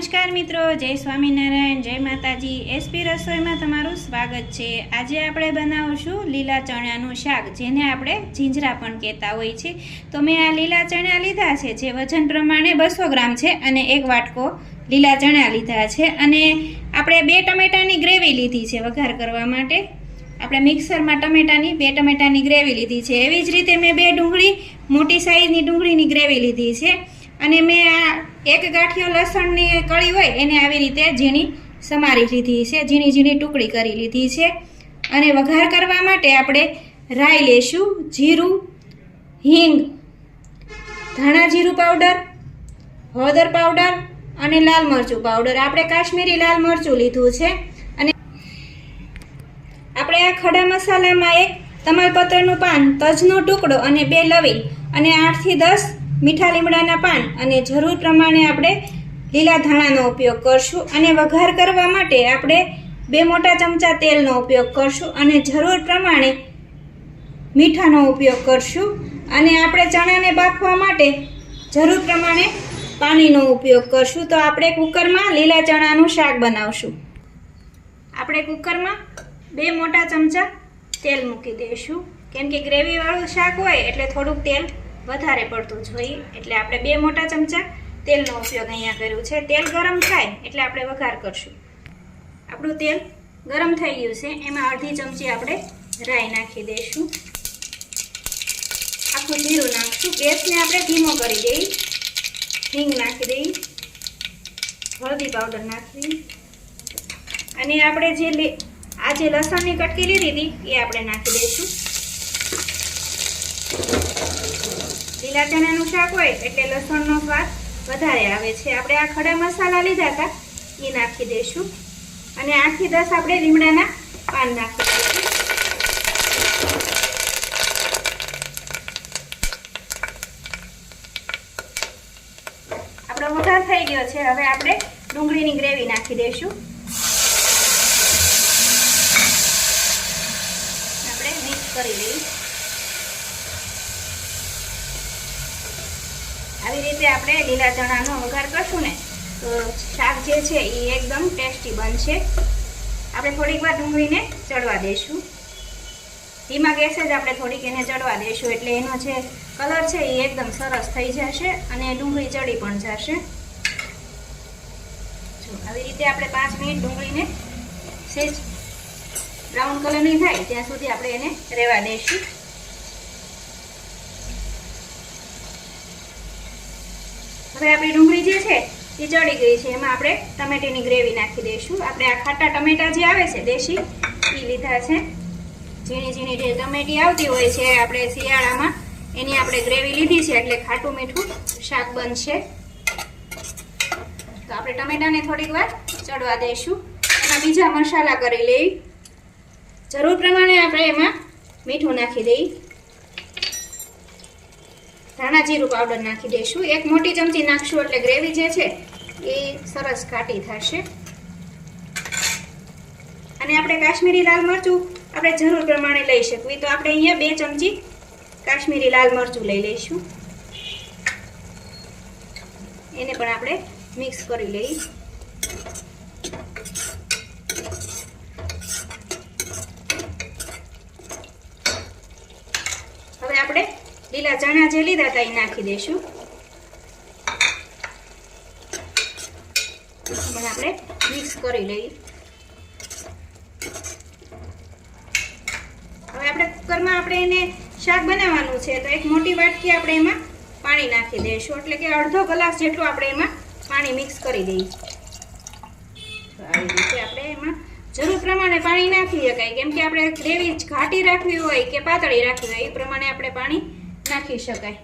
નમસ્કાર મિત્રો, જય સ્વામિનારાયણ, જય માતાજી। એસપી રસોઈમાં તમારું સ્વાગત છે। આજે આપણે બનાવશું લીલા ચણાનું શાક, જેને આપણે જીંજરા પણ કહેતા હોય છે। તો મેં આ લીલા ચણા લીધા છે, જે વજન પ્રમાણે 200 ગ્રામ છે, અને 1 વાટકો લીલા ચણા લીધા છે। અને આપણે 2 ટમેટાની ગ્રેવી લીધી છે વઘાર કરવા માટે। આપણે મિક્સરમાં 2 ટમેટાની ગ્રેવી લીધી છે। એવી જ રીતે મેં 2 ડુંગળી, મોટી સાઈઝની ડુંગળીની ગ્રેવી લીધી છે। અને મેં આ 1 ગાંઠિયો લસણની કળી હોય એને આવી રીતે ઝીણી સમારી લીધી છે, ઝીણી ઝીણી ટુકડી કરી લીધી છે। અને વઘાર કરવા માટે આપણે રાઈ લેશું, જીરું, હિંગ, ધાણા જીરું પાવડર, હળદર પાવડર અને લાલ મરચું પાવડર। આપણે કાશ્મીરી લાલ મરચું લીધું છે। અને આપણે આ ખડા મસાલામાં 1 તમાલપત્રનું પાન, તજનો ટુકડો અને 2 લવિંગ અને 8 થી 10 મીઠા લીમડાના પાન અને જરૂર પ્રમાણે આપણે લીલા ધાણાનો ઉપયોગ કરશું। અને વઘાર કરવા માટે આપણે 2 મોટા ચમચા તેલનો ઉપયોગ કરશું અને જરૂર પ્રમાણે મીઠાનો ઉપયોગ કરશું। અને આપણે ચણાને બાફવા માટે જરૂર પ્રમાણે પાણીનો ઉપયોગ કરશું। તો આપણે કુકરમાં લીલા ચણાનું શાક બનાવશું। આપણે કુકરમાં 2 મોટા ચમચા તેલ મૂકી દઈશું, કેમ કે ગ્રેવીવાળું શાક હોય એટલે થોડુંક તેલ વધારે પડતું જોઈએ, એટલે આપણે 2 મોટા ચમચા તેલનો ઉપયોગ અહીંયા કર્યું છે। તેલ ગરમ થાય એટલે આપણે વઘાર કરશું। આપણું તેલ ગરમ થઈ ગયું છે, એમાં અડધી ચમચી આપણે રાઈ નાખી દઈશું, આખું જીરું નાખશું। ગેસને આપણે ધીમો કરી દઈએ, હિંગ નાખી દઈએ, હળદી પાવડર નાખી, અને આપણે જે લસણની કટકી લીધી હતી એ આપણે નાખી દઈશું। લીલા ચણાનું શાક હોય એટલે લસણનો સ્વાદ વધારે આવે છે। આપણે આ ખડા મસાલા લીધા હતા એ નાખી દઈશું, અને 8 થી 10 આપણે લીમડાના પાન નાખી દઈશું। આપણો વઘાર થઈ ગયો છે, હવે આપણે ડુંગળીની ગ્રેવી નાખી દઈશું, આપણે મિક્સ કરી લઈએ। આવી રીતે આપણે લીલા ચણાનો વઘાર કરશું ને તો શાક જે છે એ એકદમ ટેસ્ટી બનશે। આપણે થોડીક વાર ડુંગળીને ચડવા દઈશું, ધીમા ગેસે જ આપણે થોડીક એને ચડવા દઈશું, એટલે એનો જે કલર છે એ એકદમ સરસ થઈ જશે અને ડુંગળી ચડી પણ જશે। જો આવી રીતે આપણે 5 મિનિટ ડુંગળીને સેજ બ્રાઉન કલરની થાય ત્યાં સુધી આપણે એને રહેવા દઈશું। હવે આપણી ડુંગળી જે છે એ ચડી ગઈ છે, એમાં આપણે ટમેટીની ગ્રેવી નાખી દઈશું। આપણે આ ખાટા ટમેટા જે આવે છે દેશી એ લીધા છે, ઝીણી ઝીણી જે ટમેટી આવતી હોય છે આપણે શિયાળામાં, એની આપણે ગ્રેવી લીધી છે, એટલે ખાટું મીઠું શાક બનશે। તો આપણે ટમેટાને થોડીક વાર ચડવા દઈશું, એમાં બીજા મસાલા કરી લઈએ। જરૂર પ્રમાણે આપણે એમાં મીઠું નાખી દઈએ, ધાણા જીરું પાવડર નાખી દઈશું, 1 મોટી ચમચી નાખશું એટલે ગ્રેવી જે છે એ સરસ ઘાટી થશે। અને આપણે કાશ્મીરી લાલ મરચું આપણે જરૂર પ્રમાણે લઈ શકવી, તો આપણે અહીંયા 2 ચમચી કાશ્મીરી લાલ મરચું લઈ લઈશું, એને પણ આપણે મિક્સ કરી લઈએ। હવે આપણે લીલા ચણા જે લીધા હતા એ નાખી દઈશું, પણ આપણે મિક્સ કરી લઈએ। હવે આપણે કુકરમાં આપણે એને શાક બનાવવાનું છે, તો 1 મોટી વાટકી આપણે એમાં પાણી નાખી દઈશું, એટલે કે અડધો ગ્લાસ જેટલું આપણે એમાં પાણી મિક્સ કરી દઈએ। આવી રીતે આપણે એમાં જરૂર પ્રમાણે પાણી નાખી શકાય, કેમ કે આપણે ગ્રેવી ઘાટી રાખવી હોય કે પાતળી રાખવી હોય એ પ્રમાણે આપણે પાણી નાખી શકાય।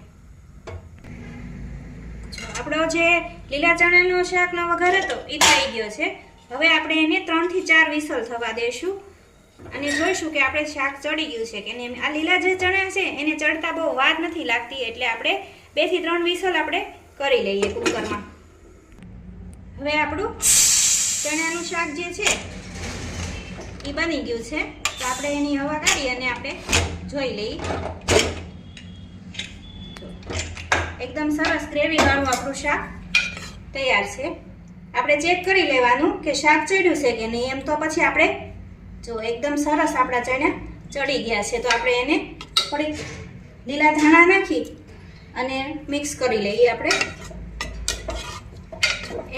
આપણો જે લીલા ચણાનો શાકનો વઘાર હતો એ થઈ ગયો છે। હવે આપણે એને 3 થી 4 વિસલ થવા દઈશું, અને જોઈશું કે આપણે શાક ચડી ગયું છે કે નહીં। આ લીલા જે ચણા છે એને ચડતા બહુ વાર નથી લાગતી, એટલે આપણે 2 થી 3 વિસલ આપણે કરી લઈએ કુકરમાં। હવે આપણું ચણાનું શાક જે છે એ બની ગયું છે, તો આપણે એની હવા કાઢી અને આપણે જોઈ લઈએ। एकदम सरस ग्रेवी वाळुं आपणुं शाक तैयार छे। આપણે ચેક કરી લેવાનું કે શાક ચડ્યું છે કે નહીં. એમ તો પછી આપણે જો એકદમ સરસ આપણા ચણા ચડી ગયા છે. તો આપણે એને થોડીક લીલા ધાણા નાખી અને મિક્સ કરી લઈએ. આપણે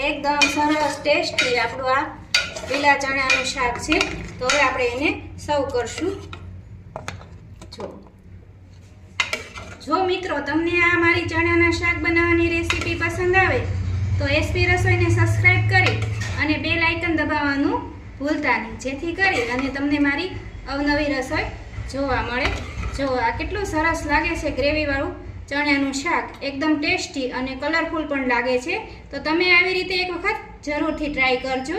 એકદમ સરસ ટેસ્ટી આપણું આ લીલા ચણાનું શાક છે. તો હવે આપણે એને સર્વ કરશું. જો મિત્રો તમને આ મારી ચણાના શાક બનાવવાની રેસીપી પસંદ આવે તો એસપી રસોઈને સબસ્ક્રાઈબ કરી અને બેલ આઇકન દબાવવાનું ભૂલતા નહીં, જેથી કરી અને તમને મારી અવનવી રસોઈ જોવા મળે. જો આ કેટલું સરસ લાગે છે ગ્રેવીવાળું ચણાનું શાક, એકદમ ટેસ્ટી અને કલરફુલ પણ લાગે છે. તો તમે આવી રીતે એક વખત જરૂરથી ટ્રાય કરજો.